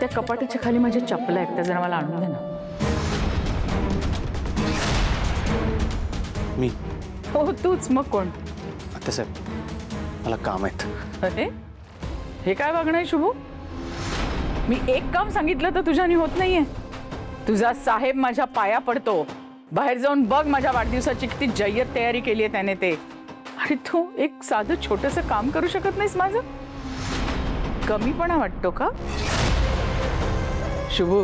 त्या कपाटाच्या खाली माझ्या चपला आहेत, त्या जरा मला आणून दे ना. मी हो तूच, मग कोण? आता साहेब मला काम आहेत. अरे हे काय वागणं आहे शुभू? मी एक काम सांगितलं तर तुझ्याने होत नाहीये. तुझा साहेब माझ्या पाया पडतो. बाहेर जाऊन बघ माझ्या वाढदिवसाची किती जय्यत तयारी केली आहे त्याने ते. आणि तू एक साधं छोटंसं काम करू शकत नाहीस माझं? कमीपणा वाटतो का शुभू?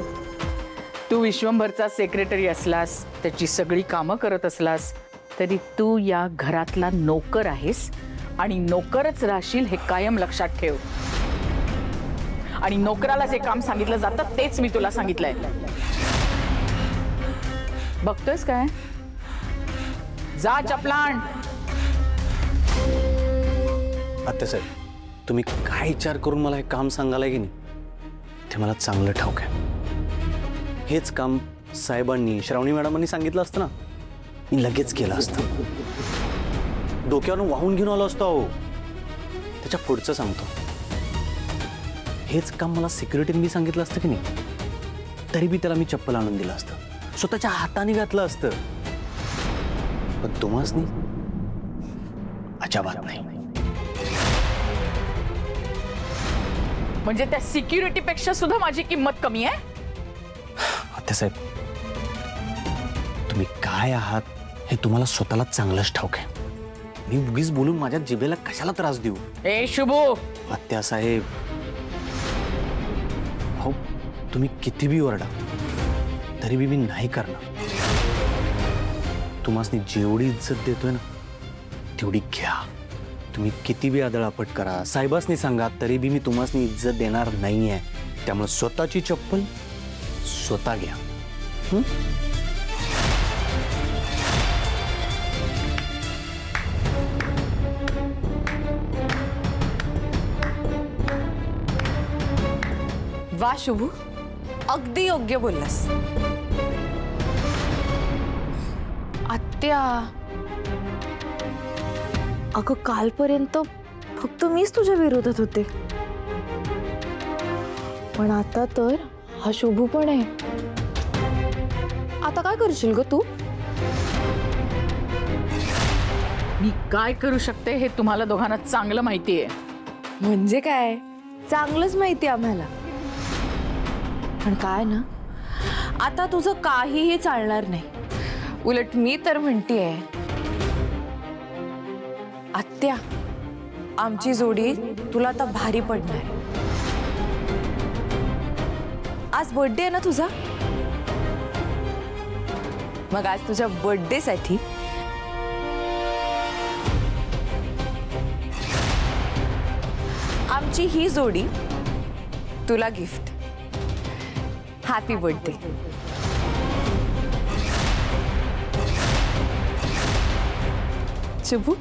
तू विश्वंभरचा सेक्रेटरी असलास, त्याची सगळी कामं करत असलास, तरी तू या घरातला नोकर आहेस आणि नोकरच राहशील हे कायम लक्षात ठेव. आणि नोकराला जे काम सांगितलं जातं तेच मी तुला सांगितलंय. बघतोयस काय? जा चपलाण. आता साहेब तुम्ही काय विचार करून मला हे काम सांगायला की नाही ते मला चांगलं ठाऊक आहे. हेच काम साहेबांनी, श्रावणी मॅडमांनी सांगितलं असतं ना, मी लगेच केलं असतं. डोक्यावरून वाहून घेऊन आलो असतो. अहो त्याच्या पुढचं सांगतो. हेच काम मला सिक्युरिटीने मी सांगितलं असतं की नाही, तरी बी त्याला मी चप्पल आणून दिलं असतं, स्वतःच्या हाताने घातलं असतं. पण तुम्हासनी अजिबात नाही. म्हणजे त्या सिक्युरिटी पेक्षा सुद्धा माझी किंमत कमी आहे? आता साहेब तुम्ही काय आहात हे तुम्हाला स्वतःला चांगलंच ठाऊक आहे. मी उगीच बोलून माझ्या जिभेला कशाला त्रास देऊ? ए शुभू, आत्यासाहेब हो, तुम्ही किती बी ओरडा तरी बी मी नाही करणार. तुम्हासनी जेवढी इज्जत देतोय ना तेवढी घ्या. तुम्ही किती बी आदळापट करा, साहेबासनी सांगा, तरी बी मी तुम्हासनी इज्जत देणार नाहीये. त्यामुळे स्वतःची चप्पल स्वतः घ्या. वा शुभू, अगदी योग्य बोललास. आत्या, अगं कालपर्यंत फक्त मीच तुझ्या विरोधात होते, पण आता तर हा शुभू पण आहे. आता काय करशील ग तू? मी काय करू शकते हे तुम्हाला दोघांना चांगलं माहितीये. म्हणजे काय? चांगलंच माहिती आम्हाला. पण काय ना, आता तुझं काहीही चालणार नाही. उलट मी तर म्हणतेय, आत्या आमची जोडी तुला आता भारी पडणार. आज बर्थडे आहे ना तुझा, मग आज तुझ्या बर्थडे साठी आमची ही जोडी तुला गिफ्ट. Happy birthday. शुभू